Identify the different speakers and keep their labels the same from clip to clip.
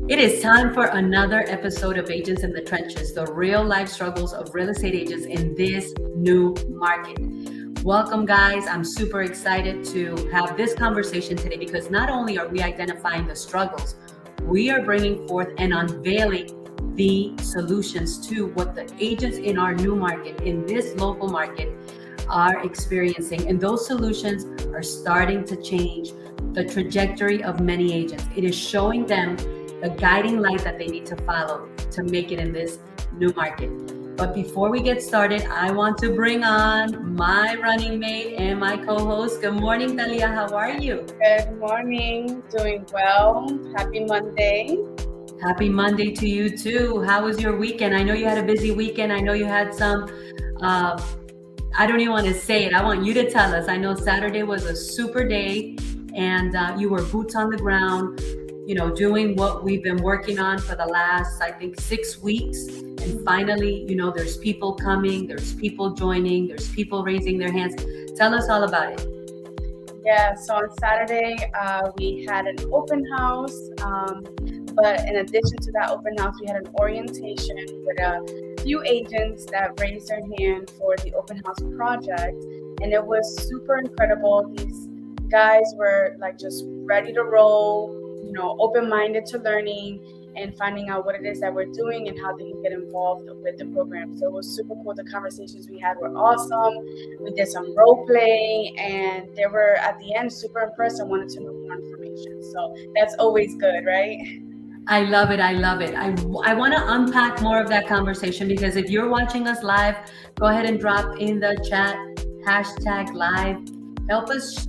Speaker 1: It is time for another episode of Agents in the Trenches, the real life struggles of real estate agents in this new market. Welcome, guys. I'm super excited to have this conversation today because not only are we identifying the struggles, we are bringing forth and unveiling the solutions to what the agents in our new market, in this local market, are experiencing. And those solutions are starting to change the trajectory of many agents. It is showing them the guiding light that they need to follow to make it in this new market. But before we get started, I want to bring on my running mate and my co-host. Good morning, Talia. How are you?
Speaker 2: Good morning. Doing well. Happy Monday.
Speaker 1: Happy Monday to you too. How was your weekend? I know you had a busy weekend. I know you had some, I don't even want to say it. I want you to tell us. I know Saturday was a super day and you were boots on the ground, doing what we've been working on for the last, I think, 6 weeks. And finally, there's people coming, there's people joining, there's people raising their hands. Tell us all about it.
Speaker 2: Yeah, so on Saturday, we had an open house. But in addition to that open house, we had an orientation with a few agents that raised their hand for the open house project. And it was super incredible. These guys were like just ready to roll, open-minded to learning and finding out what it is that we're doing and how they can get involved with the program. So it was super cool. The conversations we had were awesome. We did some role play and they were at the end super impressed and wanted to know more information. So that's always good, right?
Speaker 1: I love it. I love it. I want to unpack more of that conversation because if you're watching us live, go ahead and drop in the chat #live. Help us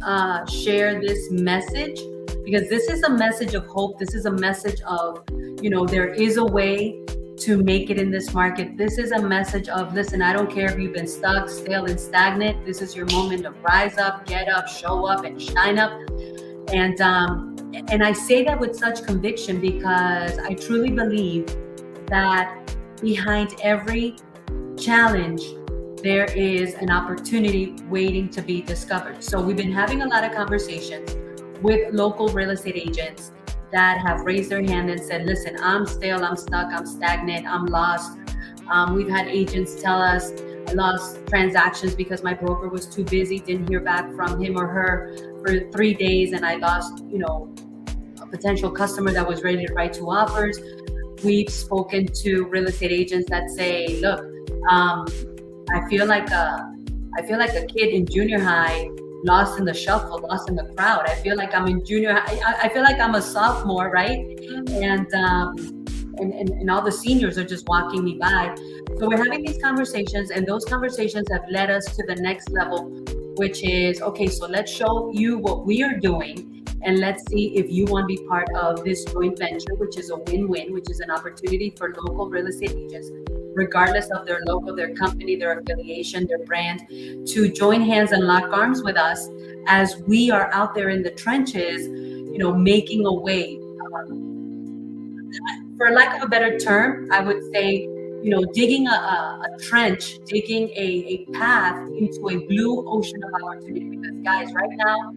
Speaker 1: share this message because this is a message of hope. This is a message of, there is a way to make it in this market. This is a message of, listen, I don't care if you've been stuck, stale, and stagnant. This is your moment to rise up, get up, show up, and shine up. And I say that with such conviction because I truly believe that behind every challenge, there is an opportunity waiting to be discovered. So we've been having a lot of conversations with local real estate agents that have raised their hand and said, listen, I'm stale, I'm stuck, I'm stagnant, I'm lost. We've had agents tell us, I lost transactions because my broker was too busy, didn't hear back from him or her for 3 days, and I lost, a potential customer that was ready to write 2 offers. We've spoken to real estate agents that say, look, I feel like a kid in junior high, lost in the shuffle, lost in the crowd. I feel like I'm in junior high. I feel like I'm a sophomore, right? And all the seniors are just walking me by. So we're having these conversations, and those conversations have led us to the next level, which is, okay, so let's show you what we are doing, and let's see if you want to be part of this joint venture, which is a win-win, which is an opportunity for local real estate agents, regardless of their local, their company, their affiliation, their brand, to join hands and lock arms with us as we are out there in the trenches, making a way. For lack of a better term, I would say, digging a trench, digging a path into a blue ocean of opportunity. Because guys, right now,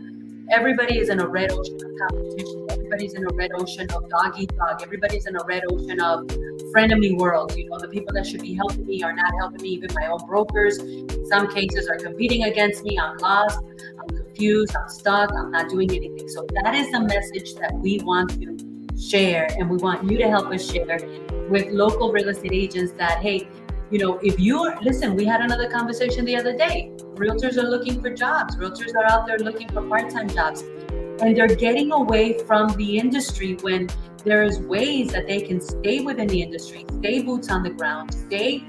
Speaker 1: everybody is in a red ocean of competition. Everybody's in a red ocean of dog eat dog. Everybody's in a red ocean of frenemy world. The people that should be helping me are not helping me. Even my own brokers, in some cases, are competing against me. I'm lost. I'm confused. I'm stuck. I'm not doing anything. So that is the message that we want to share, and we want you to help us share with local real estate agents that, hey, if you're, listen, we had another conversation the other day. Realtors are looking for jobs. Realtors are out there looking for part-time jobs. And they're getting away from the industry when there's ways that they can stay within the industry, stay boots on the ground, stay,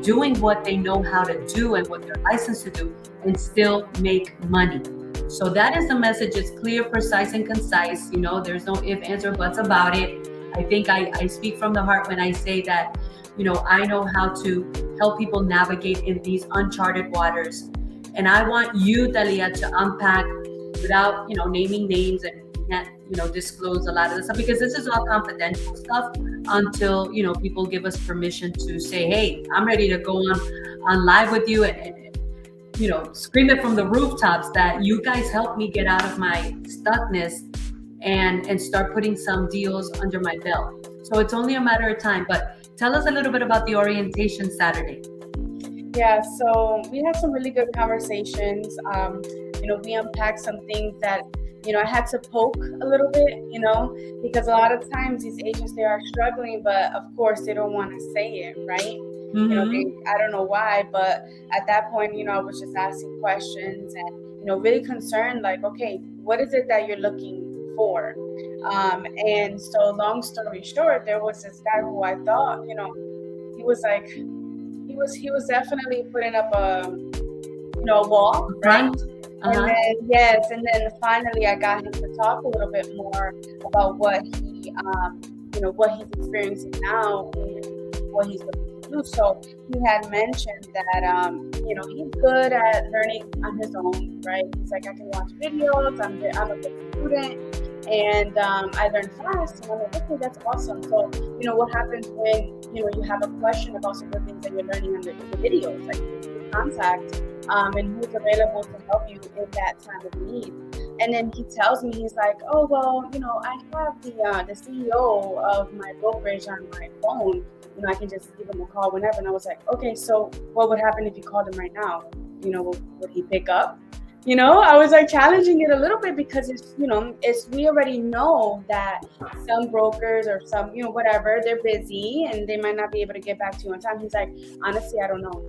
Speaker 1: doing what they know how to do and what they're licensed to do and still make money. So that is the message. It's clear, precise, and concise. There's no ifs, ands, or buts about it. I think I speak from the heart when I say that, I know how to help people navigate in these uncharted waters. And I want you, Talia, to unpack without, naming names, and can't, disclose a lot of this stuff because this is all confidential stuff until, people give us permission to say, hey, I'm ready to go on live with you and scream it from the rooftops that you guys helped me get out of my stuckness and start putting some deals under my belt. So it's only a matter of time. But tell us a little bit about the orientation Saturday.
Speaker 2: Yeah, so we had some really good conversations. We unpacked some things that, I had to poke a little bit, because a lot of times these agents, they are struggling, but of course they don't want to say it, right? I don't know why, but at that point, I was just asking questions and, really concerned, like, okay, what is it that you're looking for? And so long story short, there was this guy who I thought, he was like, he was definitely putting up a wall, right? And then finally I got him to talk a little bit more about what he what he's experiencing now and what he's looking to do. So he had mentioned that he's good at learning on his own, right? He's like, I can watch videos, I'm a good student, and I learn fast, and I'm like, okay, that's awesome. So, what happens when, you have a question about some of the things that you're learning on the videos, like you contact, and who's available to help you in that time of need. And then he tells me, he's like, oh, well, I have the CEO of my brokerage on my phone. I can just give him a call whenever. And I was like, okay, so what would happen if you called him right now? Would he pick up? I was like challenging it a little bit because we already know that some brokers or some, whatever, they're busy and they might not be able to get back to you on time. He's like, honestly, I don't know.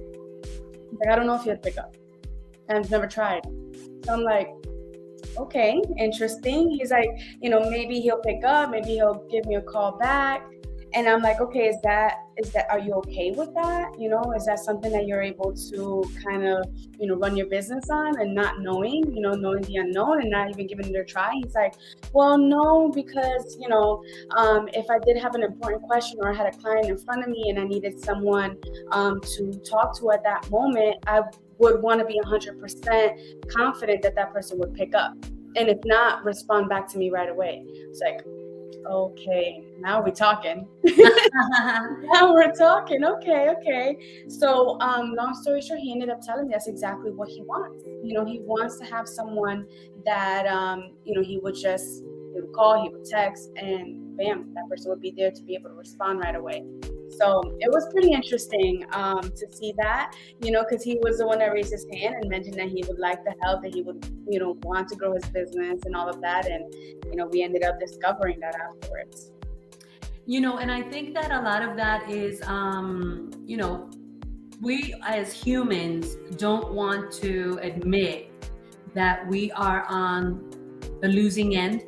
Speaker 2: He's like, I don't know if he'll pick up. And I've never tried. So I'm like, okay, interesting. He's like, maybe he'll pick up, maybe he'll give me a call back. And I'm like, okay, are you okay with that? Is that something that you're able to kind of, run your business on and not knowing, knowing the unknown and not even giving it a try? He's like, well, no, because, if I did have an important question or I had a client in front of me and I needed someone to talk to at that moment, I would want to be 100% confident that that person would pick up. And if not, respond back to me right away. It's like, okay, now we're talking. Now we're talking. Okay. So, long story short, he ended up telling me that's exactly what he wants. He wants to have someone that, he would just call, he would text, and bam, that person would be there to be able to respond right away. So it was pretty interesting to see that, because he was the one that raised his hand and mentioned that he would like the help, that he would, want to grow his business and all of that. And, we ended up discovering that afterwards.
Speaker 1: And I think that a lot of that is, we as humans don't want to admit that we are on the losing end,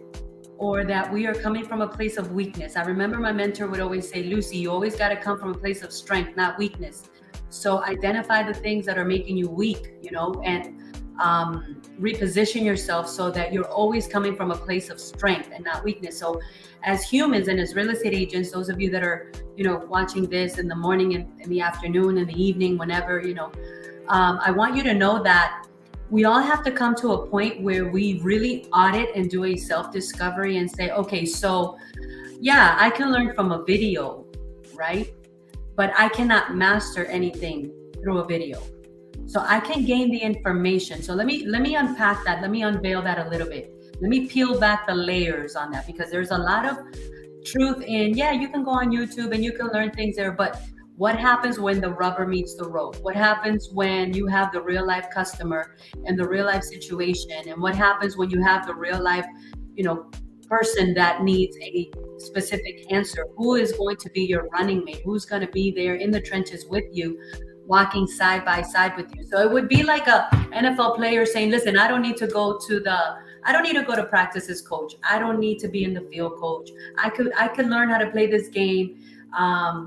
Speaker 1: or that we are coming from a place of weakness. I remember my mentor would always say, Lucy, you always got to come from a place of strength, not weakness. So identify the things that are making you weak, and reposition yourself so that you're always coming from a place of strength and not weakness. So as humans and as real estate agents, those of you that are, watching this in the morning and in the afternoon and the evening, whenever, I want you to know that we all have to come to a point where we really audit and do a self-discovery and say, okay, so yeah, I can learn from a video, right? But I cannot master anything through a video. So I can gain the information. So let me unpack that. Let me unveil that a little bit. Let me peel back the layers on that, because there's a lot of truth in, yeah, you can go on YouTube and you can learn things there, but what happens when the rubber meets the road? What happens when you have the real life customer and the real life situation? And what happens when you have the real life, person that needs a specific answer? Who is going to be your running mate? Who's going to be there in the trenches with you, walking side by side with you? So it would be like a NFL player saying, listen, I don't need to go to practice as coach. I don't need to be in the field coach. I could learn how to play this game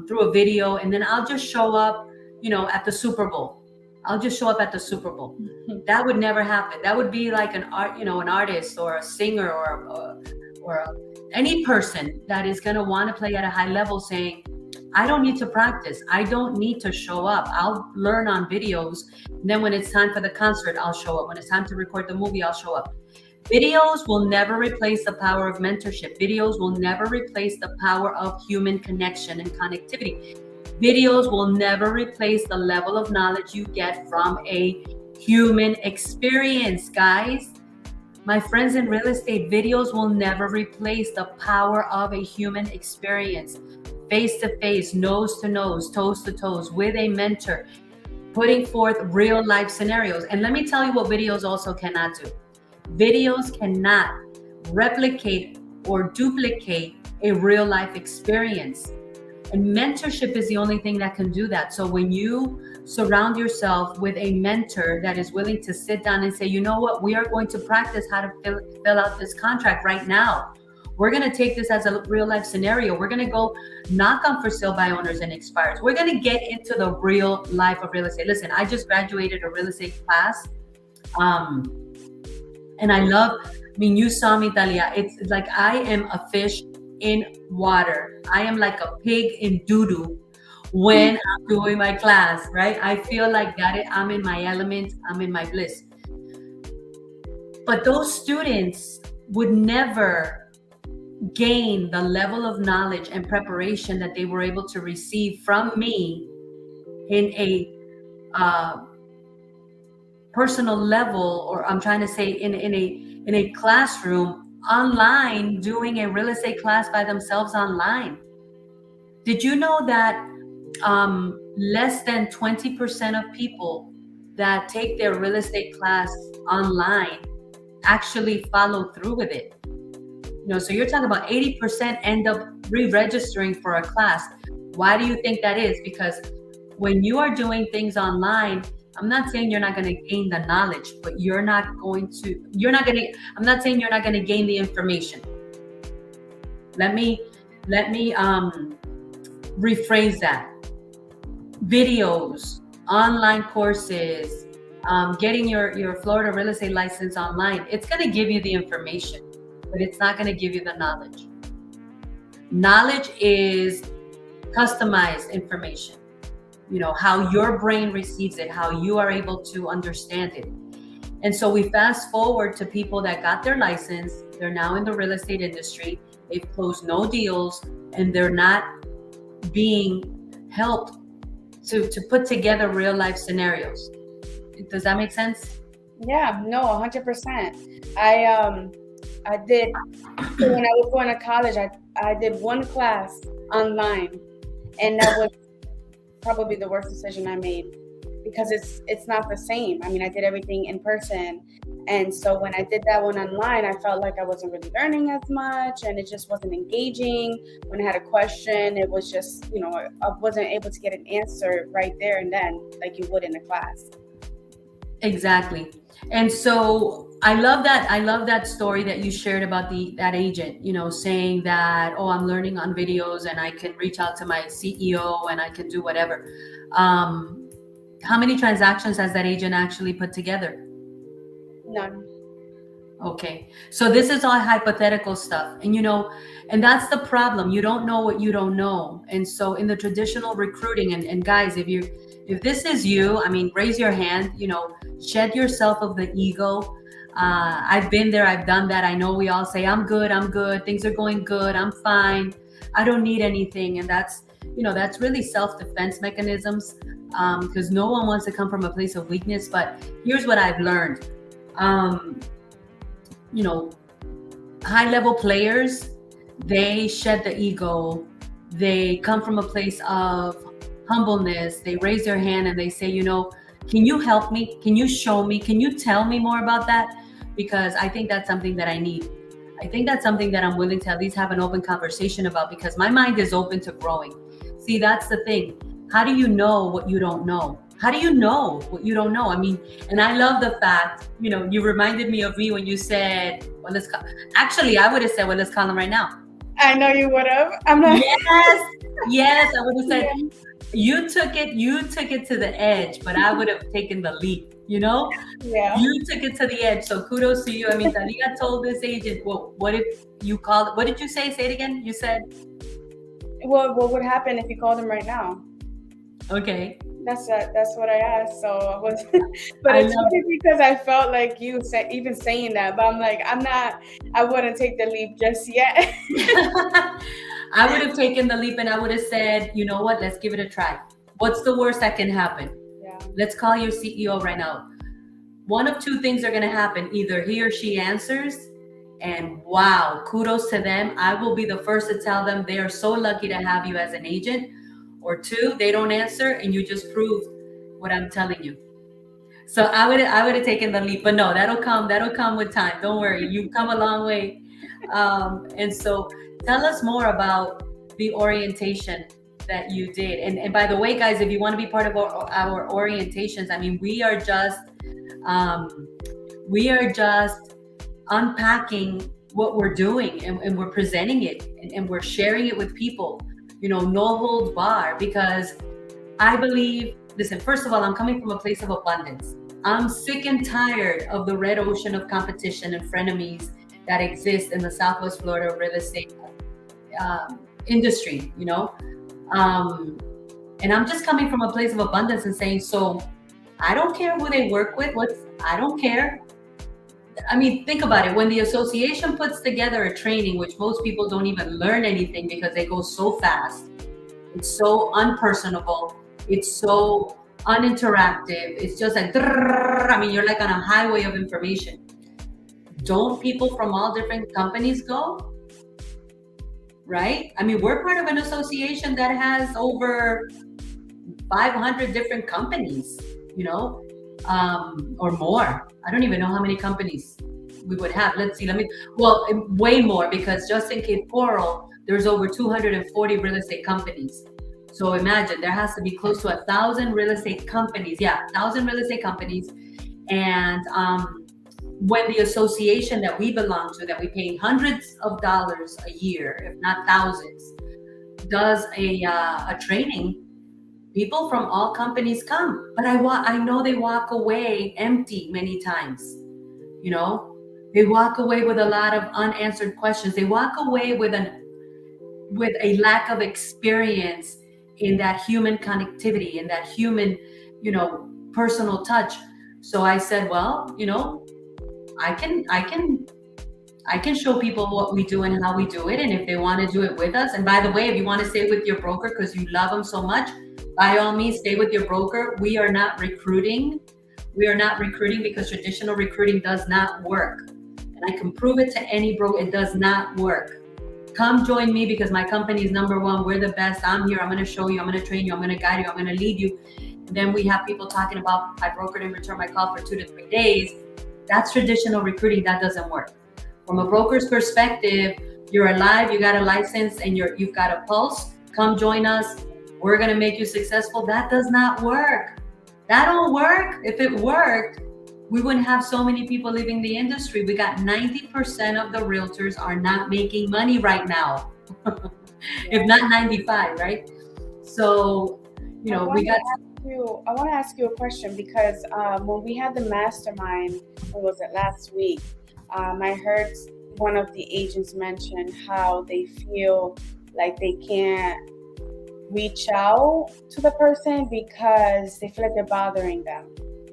Speaker 1: through a video, and then I'll just show up, at the Super Bowl. I'll just show up at the Super Bowl. That would never happen. That would be like an artist or a singer or any person that is going to want to play at a high level saying, I don't need to practice. I don't need to show up. I'll learn on videos. And then when it's time for the concert, I'll show up. When it's time to record the movie, I'll show up. Videos will never replace the power of mentorship. Videos will never replace the power of human connection and connectivity. Videos will never replace the level of knowledge you get from a human experience, guys. My friends in real estate, videos will never replace the power of a human experience. Face to face, nose to nose, toes to toes, with a mentor, putting forth real life scenarios. And let me tell you what videos also cannot do. Videos cannot replicate or duplicate a real life experience. And mentorship is the only thing that can do that. So when you surround yourself with a mentor that is willing to sit down and say, you know what, we are going to practice how to fill out this contract right now. We're going to take this as a real life scenario. We're going to go knock on for sale by owners and expires. We're going to get into the real life of real estate. Listen, I just graduated a real estate class. And I mean, you saw me, Talia. It's like I am a fish in water. I am like a pig in doo-doo when I'm doing my class, right? I feel like I'm in my element, I'm in my bliss. But those students would never gain the level of knowledge and preparation that they were able to receive from me in a personal level, or I'm trying to say in a classroom online, doing a real estate class by themselves online. Did you know that less than 20% of people that take their real estate class online actually follow through with it? You know, so you're talking about 80% end up re-registering for a class. Why do you think that is? Because when you are doing things online, I'm not saying you're not going to gain the knowledge, but I'm not saying you're not going to gain the information. Let me rephrase that. Videos, online courses, getting your Florida real estate license online, it's going to give you the information, but it's not going to give you the knowledge. Knowledge is customized information. You know, how your brain receives it, how you are able to understand it. And so we fast forward to people that got their license, they're now in the real estate industry, they've closed no deals, and they're not being helped to put together real life scenarios. Does that make sense?
Speaker 2: Yeah, no, 100%. I did, so when I was going to college, I did one class online, and that was probably the worst decision I made, because it's not the same. I mean, I did everything in person, and so when I did that one online, I felt like I wasn't really learning as much, and it just wasn't engaging. When I had a question, it was just, you know, I wasn't able to get an answer right there and then like you would in a class.
Speaker 1: Exactly. And so I love that story that you shared about that agent, you know, saying that, oh, I'm learning on videos and I can reach out to my CEO and I can do whatever. How many transactions has that agent actually put together?
Speaker 2: None.
Speaker 1: Okay. So this is all hypothetical stuff. And, you know, and that's the problem. You don't know what you don't know. And so in the traditional recruiting, and guys, if this is you, I mean, raise your hand, you know, shed yourself of the ego. I've been there. I've done that. I know we all say, I'm good. Things are going good. I'm fine. I don't need anything. And that's really self-defense mechanisms, because no one wants to come from a place of weakness. But here's what I've learned. You know, high-level players, they shed the ego. They come from a place of humbleness. They raise their hand and they say, you know, can you help me? Can you show me? Can you tell me more about that? Because I think that's something that I need. I think that's something that I'm willing to at least have an open conversation about, because my mind is open to growing. See, that's the thing. How do you know what you don't know? How do you know what you don't know? I mean, and I love the fact, you know, you reminded me of me when you said, well, actually, I would have said, well, let's call him right now.
Speaker 2: I know you would have. I'm not.
Speaker 1: Yes, I would have said, you took it to the edge, but I would have taken the leap, you know?
Speaker 2: Yeah.
Speaker 1: You took it to the edge. So kudos to you. I mean, Talia told this agent, well, what if you called, what did you say? Say it again. You said?
Speaker 2: Well, what would happen if you called him right now?
Speaker 1: Okay.
Speaker 2: That's what I asked. So I was, but it's funny because I felt like you said, even saying that, but I'm like, I wouldn't take the leap just yet.
Speaker 1: I would have taken the leap and I would have said, you know what, let's give it a try. What's the worst that can happen?
Speaker 2: Yeah.
Speaker 1: Let's call your CEO right now. one of two things are going to happen. Either he or she answers, and wow, kudos to them. I will be the first to tell them they are so lucky to have you as an agent. Or two, they don't answer, and you just proved what I'm telling you. So I would have taken the leap, but no, that'll come with time. Don't worry, you've come a long way. And so tell us more about the orientation that you did. And by the way, guys, if you want to be part of our orientations, I mean, um, we are just unpacking what we're doing, and we're presenting it, and we're sharing it with people, no holds bar, because I believe, listen, first of all, I'm coming from a place of abundance. I'm sick and tired of the red ocean of competition and frenemies that exist in the Southwest Florida real estate industry, and I'm just coming from a place of abundance and saying, so I don't care who they work with. I don't care. I mean, think about it. When the association puts together a training, which most people don't even learn anything because they go so fast, it's so unpersonable, it's so uninteractive, it's just like, I mean, you're like on a highway of information. Don't people from all different companies go? Right? I mean, we're part of an association that has over 500 different companies, or more. I don't even know how many companies we would have. Let's see. Way more, because just in Cape Coral, there's over 240 real estate companies. So imagine there has to be close to 1,000 real estate companies. Yeah, 1,000 real estate companies. And when the association that we belong to, that we pay hundreds of dollars a year, if not thousands, does a training, people from all companies come. But I know they walk away empty many times. They walk away with a lot of unanswered questions. They walk away with a lack of experience in that human connectivity, in that human, personal touch. So I said, well, I can show people what we do and how we do it. And if they want to do it with us, and by the way, if you want to stay with your broker because you love them so much, by all means, stay with your broker. We are not recruiting. We are not recruiting because traditional recruiting does not work. And I can prove it to any broker. It does not work. Come join me because my company is number one. We're the best. I'm here. I'm going to show you. I'm going to train you. I'm going to guide you. I'm going to lead you. And then we have people talking about, I brokered and returned my call for 2 to 3 days. That's traditional recruiting. That doesn't work. From a broker's perspective, you're alive, you got a license, and you've got a pulse. Come join us. We're going to make you successful. That does not work. That don't work. If it worked, we wouldn't have so many people leaving the industry. We got 90% of the realtors are not making money right now. If not 95, right? So, I
Speaker 2: want to ask you a question, because when we had the mastermind, what was it, last week, I heard one of the agents mention how they feel like they can't reach out to the person because they feel like they're bothering them,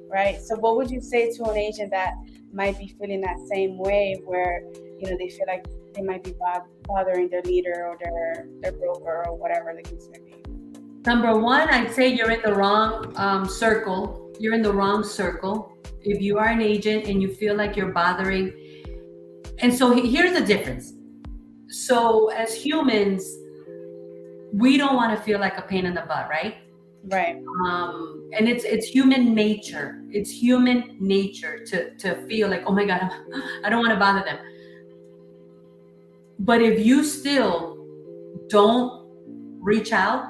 Speaker 2: right? So what would you say to an agent that might be feeling that same way, where they feel like they might be bothering their leader or their broker or whatever the case may be?
Speaker 1: Number one, I'd say you're in the wrong circle. You're in the wrong circle. If you are an agent and you feel like you're bothering, and so here's the difference. So as humans, we don't want to feel like a pain in the butt, right?
Speaker 2: Right.
Speaker 1: And it's human nature. It's human nature to feel like, oh my God, I don't want to bother them. But if you still don't reach out,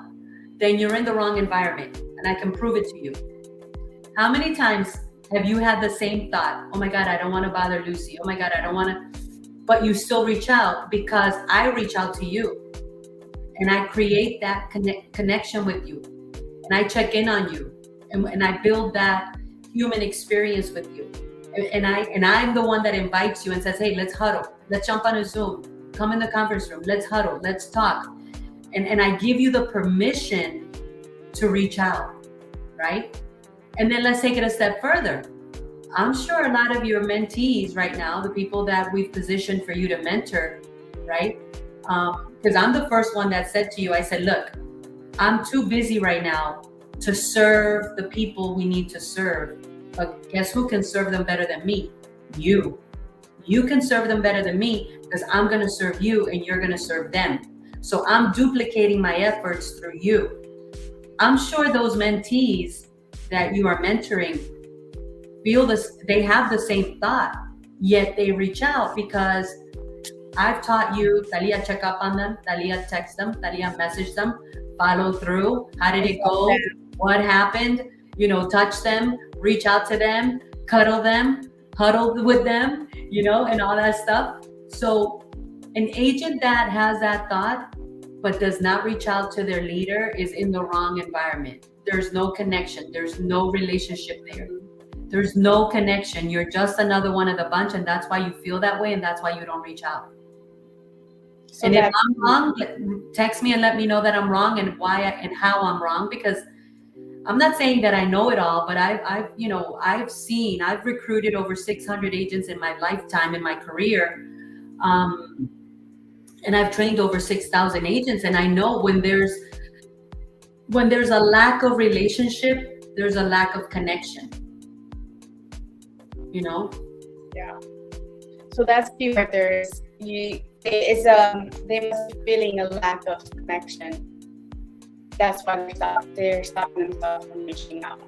Speaker 1: then you're in the wrong environment. And I can prove it to you. How many times have you had the same thought? Oh my God, I don't want to bother Lucy. Oh my God, I don't want to. But you still reach out because I reach out to you. And I create that connection with you. And I check in on you. And I build that human experience with you. And I'm the one that invites you and says, hey, let's huddle. Let's jump on a Zoom. Come in the conference room. Let's huddle. Let's talk. And I give you the permission to reach out, right? And then let's take it a step further. I'm sure a lot of your mentees right now, the people that we've positioned for you to mentor, right? Because I'm the first one that said to you, I said, look, I'm too busy right now to serve the people we need to serve But guess who can serve them better than me? You. You can serve them better than me because I'm going to serve you and you're going to serve them. So I'm duplicating my efforts through you. I'm sure those mentees that you are mentoring feel this, they have the same thought, yet they reach out because I've taught you, Talia, check up on them, Talia, text them, Talia, message them, follow through. How did it go? What happened? Touch them, reach out to them, cuddle them, huddle with them, and all that stuff. So an agent that has that thought but does not reach out to their leader is in the wrong environment. There's no connection. There's no relationship there. There's no connection. You're just another one of the bunch, and that's why you feel that way, and that's why you don't reach out. So and if I'm wrong, text me and let me know that I'm wrong and why and how I'm wrong, because I'm not saying that I know it all, but I've recruited over 600 agents in my lifetime, in my career. And I've trained over 6,000 agents. And I know when there's a lack of relationship, there's a lack of connection,
Speaker 2: Yeah. So that's the where they must be feeling a lack of connection. That's why they're stopping themselves from reaching out,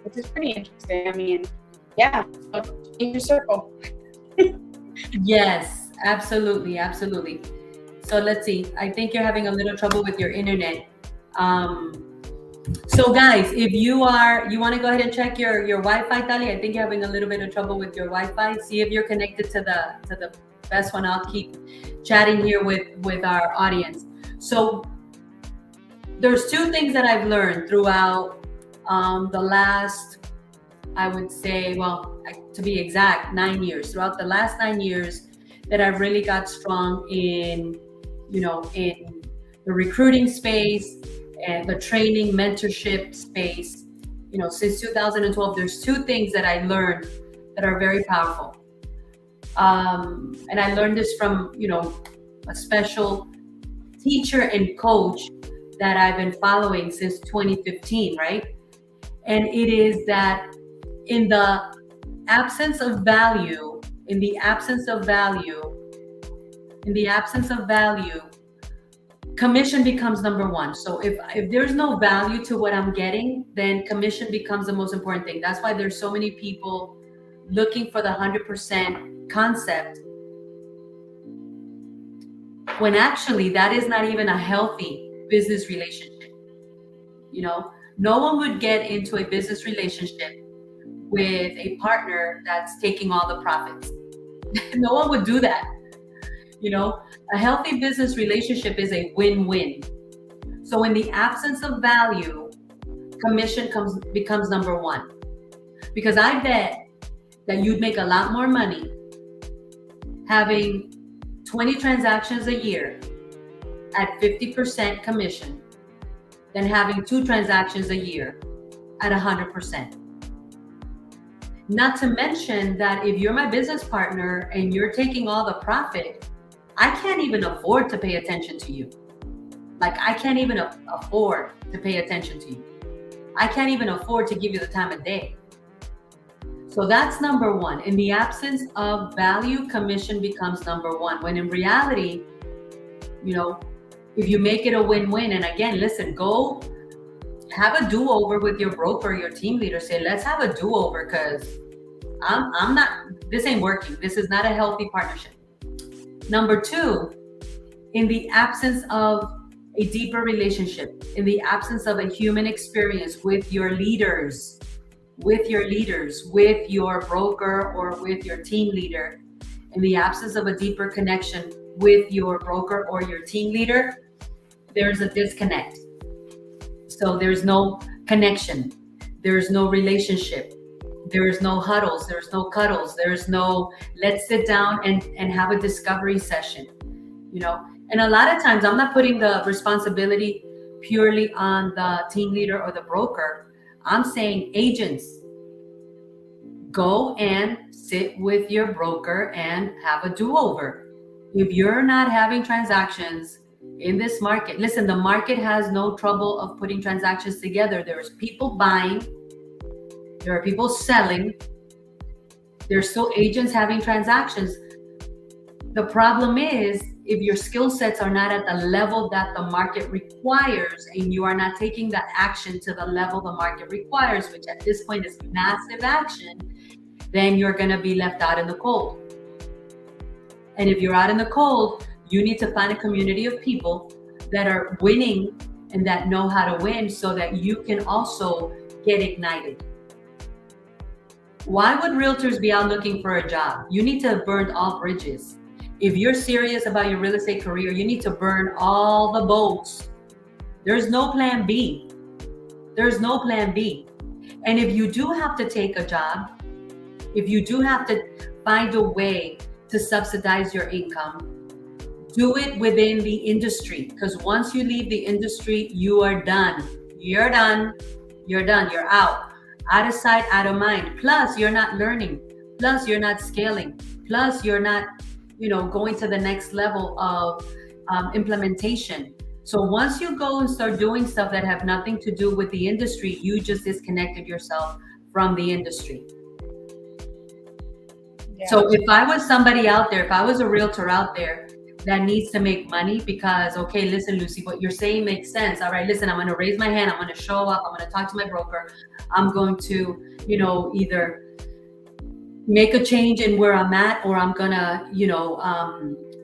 Speaker 2: which is pretty interesting. I mean, yeah, in your circle.
Speaker 1: Yes, absolutely. So let's see. I think you're having a little trouble with your internet. So guys, if you want to go ahead and check your Wi-Fi, Tali. I think you're having a little bit of trouble with your Wi-Fi. See if you're connected to the best one. I'll keep chatting here with our audience. So there's two things that I've learned throughout the last, I would say, to be exact, 9 years. Throughout the last 9 years, that I've really got strong in the recruiting space and the training mentorship space. Since 2012, there's two things that I learned that are very powerful. And I learned this from, a special teacher and coach that I've been following since 2015, right? And it is that in the absence of value, commission becomes number one. So if there's no value to what I'm getting, then commission becomes the most important thing. That's why there's so many people looking for the 100% concept, when actually that is not even a healthy business relationship. No one would get into a business relationship with a partner that's taking all the profits. No one would do that. A healthy business relationship is a win-win. So in the absence of value, commission becomes number one. Because I bet that you'd make a lot more money having 20 transactions a year at 50% commission than having 2 transactions a year at 100%. Not to mention that if you're my business partner and you're taking all the profit, I can't even afford to pay attention to you. Like, I can't even afford to pay attention to you. I can't even afford to give you the time of day. So that's number one. In the absence of value, commission becomes number one. When in reality, if you make it a win-win, and again, listen, go have a do-over with your broker, your team leader. Say, let's have a do-over, because this ain't working. This is not a healthy partnership. Number two, in the absence of a deeper relationship, in the absence of a human experience with your leaders, with your broker or with your team leader, in the absence of a deeper connection with your broker or your team leader, there's a disconnect. So there's no connection, there's no relationship, there's no huddles, there's no cuddles, there's no let's sit down and have a discovery session, And a lot of times I'm not putting the responsibility purely on the team leader or the broker. I'm saying, agents, go and sit with your broker and have a do-over. If you're not having transactions in this market, listen, the market has no trouble of putting transactions together. There's people buying There are people selling. There's still agents having transactions. The problem is, if your skill sets are not at the level that the market requires, and you are not taking that action to the level the market requires, which at this point is massive action, then you're going to be left out in the cold. And if you're out in the cold, you need to find a community of people that are winning and that know how to win, so that you can also get ignited. Why would realtors be out looking for a job? You need to have burned all bridges. If you're serious about your real estate career, you need to burn all the boats. There's no plan B. There's no plan B. And if you do have to take a job, if you do have to find a way to subsidize your income, do it within the industry. Because once you leave the industry, you are done. You're done. You're done. You're out. Out of sight, out of mind. Plus, you're not learning. Plus, you're not scaling. Plus, you're not, going to the next level of implementation. So once you go and start doing stuff that have nothing to do with the industry, you just disconnected yourself from the industry. Yeah. So if I was somebody out there, if I was a realtor out there that needs to make money, because, okay, listen, Lucy, what you're saying makes sense. All right, listen, I'm going to raise my hand. I'm going to show up. I'm going to talk to my broker. I'm going to, either make a change in where I'm at, or I'm going to,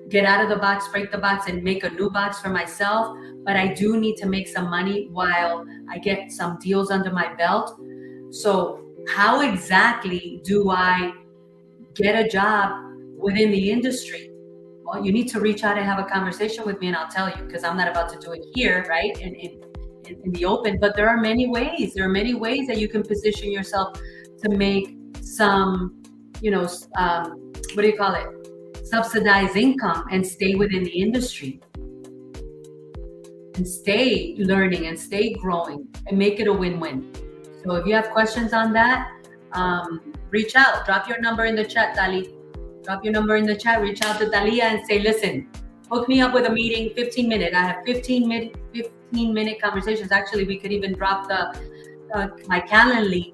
Speaker 1: get out of the box, break the box, and make a new box for myself. But I do need to make some money while I get some deals under my belt. So how exactly do I get a job within the industry? Well, you need to reach out and have a conversation with me, and I'll tell you, because I'm not about to do it here, right? In the open. But there are many ways. There are many ways that you can position yourself to make some, what do you call it? Subsidized income, and stay within the industry, and stay learning, and stay growing, and make it a win-win. So if you have questions on that, reach out. Drop your number in the chat, Dali. Drop your number in the chat. Reach out to Dalia and say, listen, hook me up with a meeting, 15 minutes. I have 15-minute conversations. Actually, we could even drop my Calendly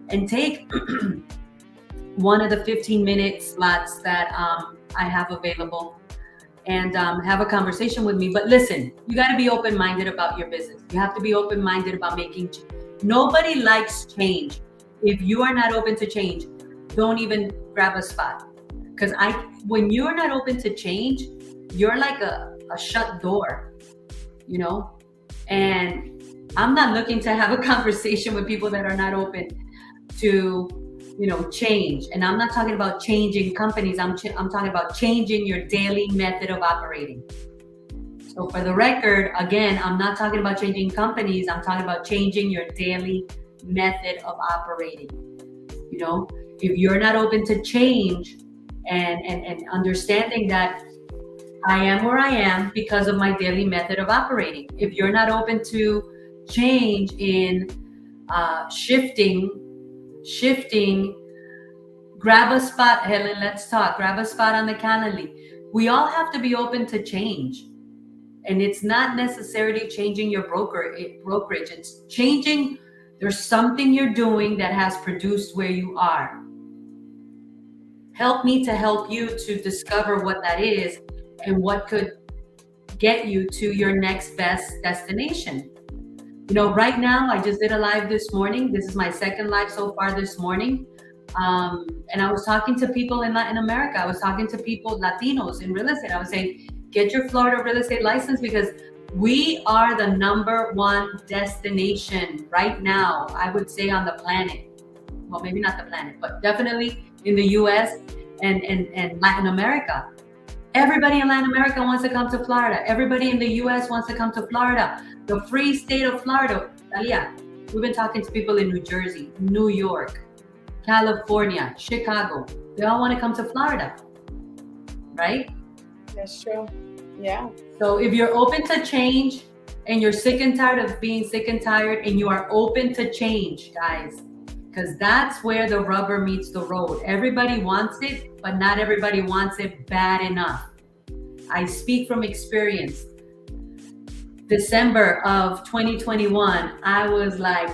Speaker 1: and take one of the 15-minute slots that I have available, and have a conversation with me. But listen, you got to be open-minded about your business. You have to be open-minded about making change. Nobody likes change. If you are not open to change, don't even grab a spot. Because when you're not open to change, you're like a shut door, and I'm not looking to have a conversation with people that are not open to, change. And I'm not talking about changing companies. I'm talking about changing your daily method of operating. So for the record, again, I'm not talking about changing companies. I'm talking about changing your daily method of operating. If you're not open to change, and understanding that I am where I am because of my daily method of operating. If you're not open to change in shifting, grab a spot, Helen, let's talk. Grab a spot on the Calendly. We all have to be open to change. And it's not necessarily changing your brokerage. It's changing, there's something you're doing that has produced where you are. Help me to help you to discover what that is and what could get you to your next best destination. Right now, I just did a live this morning. This is my second live so far this morning. And I was talking to people in Latin America. I was talking to people, Latinos in real estate. I was saying, get your Florida real estate license, because we are the number one destination right now, I would say, on the planet. Well, maybe not the planet, but definitely in the US and Latin America. Everybody in Latin America wants to come to Florida. Everybody in the US wants to come to Florida. The free state of Florida. Yeah, we've been talking to people in New Jersey, New York, California, Chicago. They all want to come to Florida, right?
Speaker 2: That's true. Yeah.
Speaker 1: So if you're open to change, and you're sick and tired of being sick and tired, and you are open to change, guys, because that's where the rubber meets the road. Everybody wants it, but not everybody wants it bad enough. I speak from experience. December of 2021, I was like,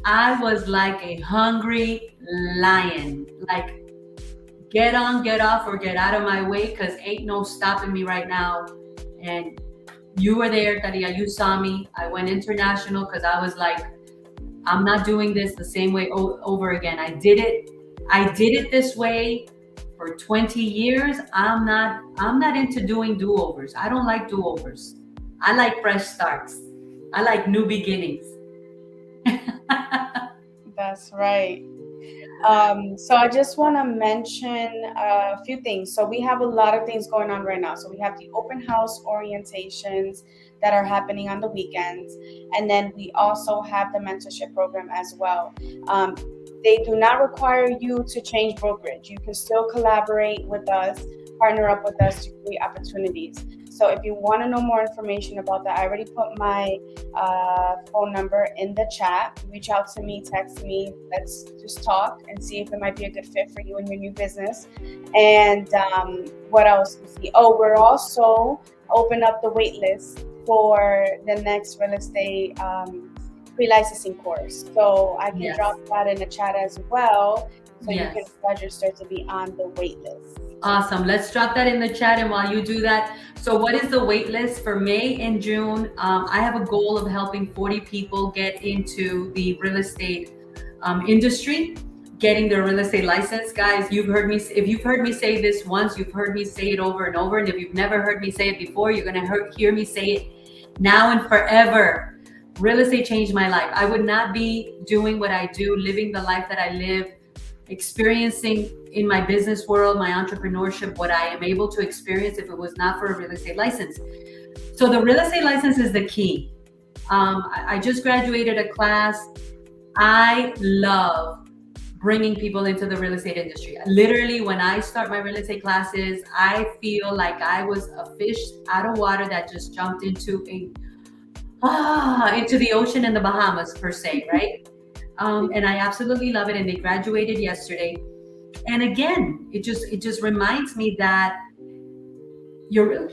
Speaker 1: I was like a hungry lion. Like, get on, get off, or get out of my way, because ain't no stopping me right now. And you were there, Taria. You saw me. I went international because I was like, I'm not doing this the same way over again. I did it. I did it this way for 20 years. I'm not into doing do-overs. I don't like do-overs. I like fresh starts. I like new beginnings.
Speaker 2: That's right. So I just want to mention a few things. So we have a lot of things going on right now. So we have the open house orientations that are happening on the weekends. And then we also have the mentorship program as well. They do not require you to change brokerage. You can still collaborate with us, partner up with us to create opportunities. So if you want to know more information about that, I already put my phone number in the chat. Reach out to me, text me. Let's just talk and see if it might be a good fit for you and your new business. And what else we see? Oh, we're also open up the wait list for the next real estate pre-licensing course. So I can drop that in the chat as well, so you can register to be on the wait list.
Speaker 1: Awesome. Let's drop that in the chat. And while you do that, so what is the wait list for May and June? I have a goal of helping 40 people get into the real estate industry, getting their real estate license. Guys, you've heard me. If you've heard me say this once, you've heard me say it over and over. And if you've never heard me say it before, you're going to hear me say it now and forever. Real estate changed my life. I would not be doing what I do, living the life that I live, experiencing in my business world, my entrepreneurship, what I am able to experience if it was not for a real estate license. So the real estate license is the key. I just graduated a class. I love bringing people into the real estate industry. Literally, when I start my real estate classes, I feel like I was a fish out of water that just jumped into the ocean in the Bahamas, per se, right? And I absolutely love it. And they graduated yesterday. And again, it just reminds me that your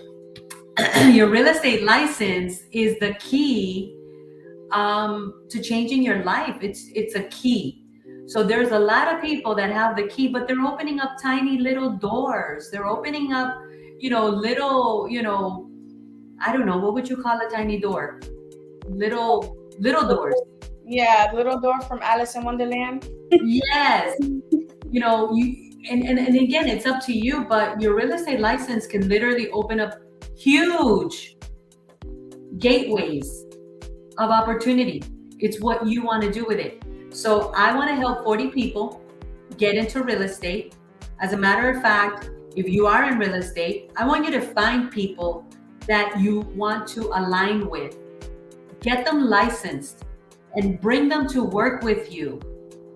Speaker 1: real estate license is the key to changing your life. It's a key. So there's a lot of people that have the key, but they're opening up tiny little doors. They're opening up, little, I don't know, what would you call a tiny door? Little doors.
Speaker 2: Yeah, little door from Alice in Wonderland.
Speaker 1: Yes. And again, it's up to you, but your real estate license can literally open up huge gateways of opportunity. It's what you want to do with it. So I want to help 40 people get into real estate. As a matter of fact, if you are in real estate, I want you to find people that you want to align with. Get them licensed and bring them to work with you.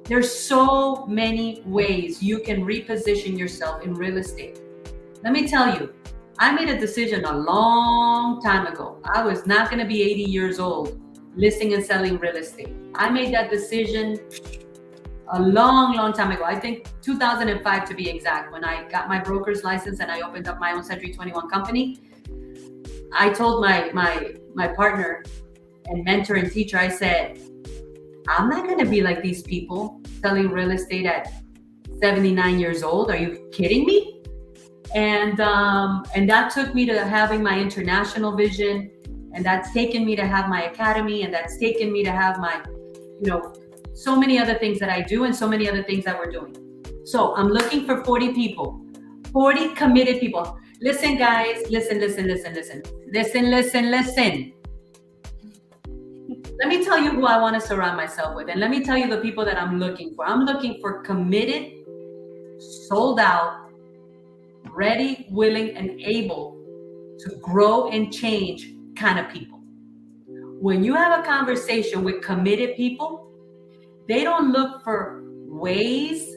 Speaker 1: There's so many ways you can reposition yourself in real estate. Let me tell you, I made a decision a long time ago. I was not going to be 80 years old listing and selling real estate. I made that decision a long time ago. I think 2005 to be exact, when I got my broker's license and I opened up my own Century 21 company. I told my partner and mentor and teacher, I said, I'm not going to be like these people selling real estate at 79 years old. Are you kidding me? And that took me to having my international vision, and that's taken me to have my academy, and that's taken me to have my, so many other things that I do and so many other things that we're doing. So I'm looking for 40 people, 40 committed people. Listen, guys, listen. Let me tell you who I want to surround myself with. And let me tell you the people that I'm looking for. I'm looking for committed, sold out, ready, willing, and able to grow and change kind of people. When you have a conversation with committed people, they don't look for ways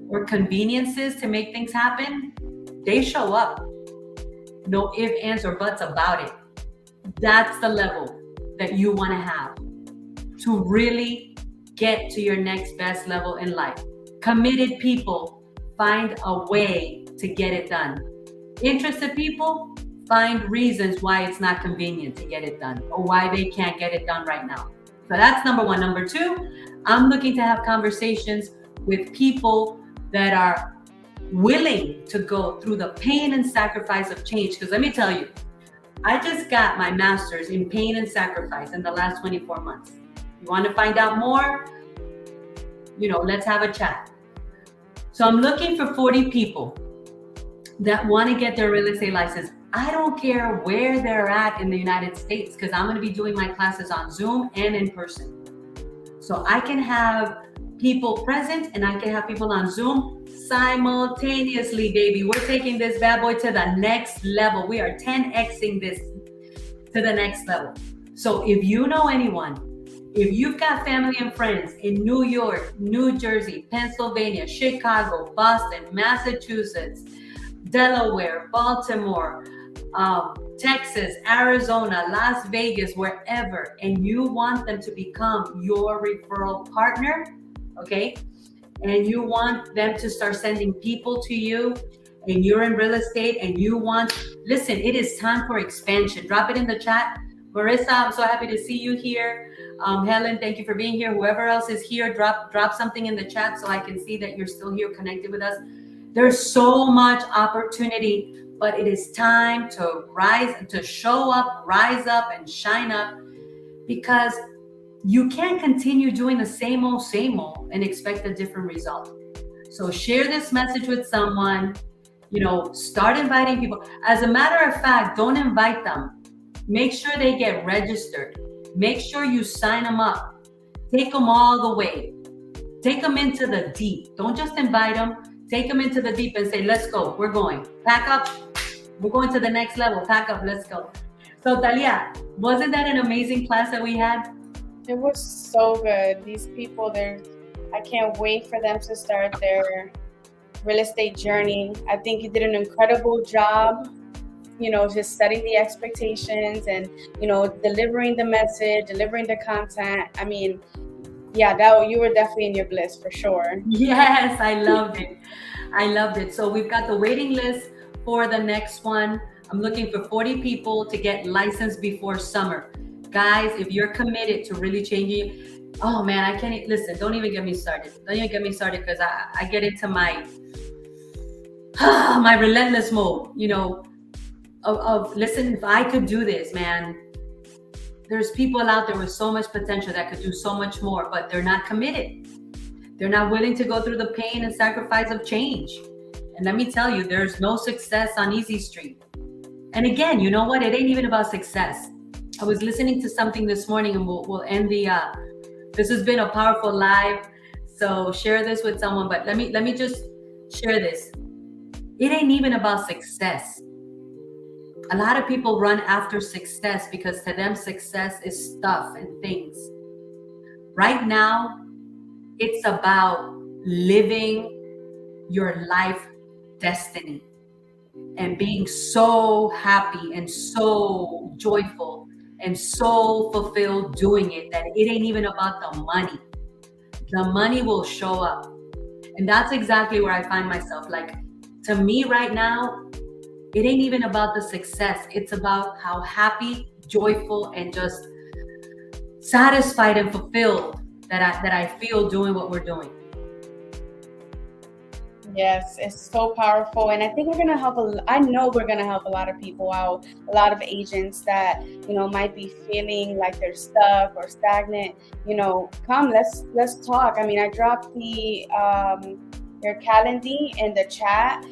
Speaker 1: or conveniences to make things happen. They show up. No ifs, ands, or buts about it. That's the level that you want to have to really get to your next best level in life. Committed people find a way to get it done. Interested people find reasons why it's not convenient to get it done or why they can't get it done right now. So that's number one. Number two, I'm looking to have conversations with people that are willing to go through the pain and sacrifice of change. Because let me tell you, I just got my master's in pain and sacrifice in the last 24 months. You want to find out more? Let's have a chat. So I'm looking for 40 people that want to get their real estate license. I don't care where they're at in the United States, because I'm going to be doing my classes on Zoom and in person. So I can have people present and I can have people on Zoom simultaneously, baby. We're taking this bad boy to the next level. We are 10xing this to the next level. So if you know anyone, if you've got family and friends in New York, New Jersey, Pennsylvania, Chicago, Boston, Massachusetts, Delaware, Baltimore, Texas, Arizona, Las Vegas, wherever, and you want them to become your referral partner, okay? And you want them to start sending people to you, and you're in real estate and listen, it is time for expansion. Drop it in the chat. Marissa, I'm so happy to see you here. Helen, thank you for being here. Whoever else is here, drop something in the chat so I can see that you're still here connected with us. There's so much opportunity, but it is time to rise, to show up, rise up, and shine up, because you can't continue doing the same old and expect a different result. So share this message with someone, start inviting people. As a matter of fact, don't invite them. Make sure they get registered. Make sure you sign them up. Take them all the way. Take them into the deep. Don't just invite them. Take them into the deep and say, let's go. We're going. Pack up. We're going to the next level. Pack up. Let's go. So Talia, wasn't that an amazing class that we had?
Speaker 2: It was so good. These people, I can't wait for them to start their real estate journey. I think you did an incredible job, just setting the expectations and, delivering the message, delivering the content. I mean, yeah, you were definitely in your bliss for sure.
Speaker 1: Yes, I loved it. So we've got the waiting list for the next one. I'm looking for 40 people to get licensed before summer. Guys, if you're committed to really changing, oh man, I can't, listen, don't even get me started. Because I get into my relentless mode, listen, if I could do this, man, there's people out there with so much potential that could do so much more, but they're not committed. They're not willing to go through the pain and sacrifice of change. And let me tell you, there's no success on Easy Street. And again, you know what? It ain't even about success. I was listening to something this morning, and we'll end this has been a powerful live. So share this with someone, but let me just share this. It ain't even about success. A lot of people run after success because to them success is stuff and things. Right now, it's about living your life destiny and being so happy and so joyful and so fulfilled doing it that it ain't even about the money. The money will show up. And that's exactly where I find myself. Like, to me right now, it ain't even about the success. It's about how happy, joyful, and just satisfied and fulfilled that I feel doing what we're doing.
Speaker 2: Yes, it's so powerful. And I think I know we're going to help a lot of people out, a lot of agents that, might be feeling like they're stuck or stagnant. Come, let's talk. I mean, I dropped your calendar in the chat.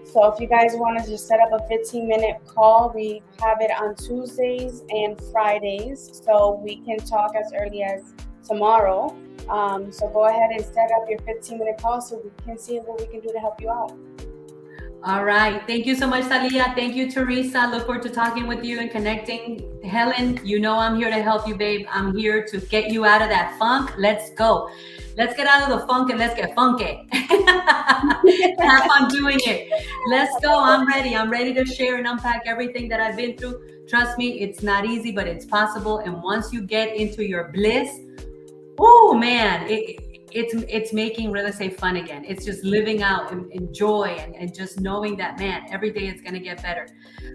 Speaker 2: So if you guys want to just set up a 15-minute call, we have it on Tuesdays and Fridays. So we can talk as early as tomorrow. So go ahead and set up your 15-minute call so we can see what we can do to help you out.
Speaker 1: All right. Thank you so much, Talia. Thank you, Teresa. Look forward to talking with you and connecting. Helen, I'm here to help you, babe. I'm here to get you out of that funk. Let's go. Let's get out of the funk and let's get funky. Have fun doing it. Let's go. I'm ready. I'm ready to share and unpack everything that I've been through. Trust me, it's not easy, but it's possible. And once you get into your bliss, oh man, it's making real estate fun again. It's just living out in joy and just knowing that, man, every day it's going to get better.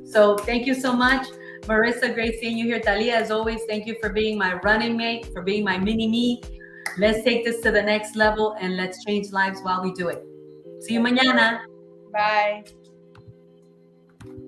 Speaker 1: So thank you so much. Marissa, great seeing you here. Talia, as always, thank you for being my running mate, for being my mini-me. Let's take this to the next level and let's change lives while we do it. See you mañana.
Speaker 2: Bye.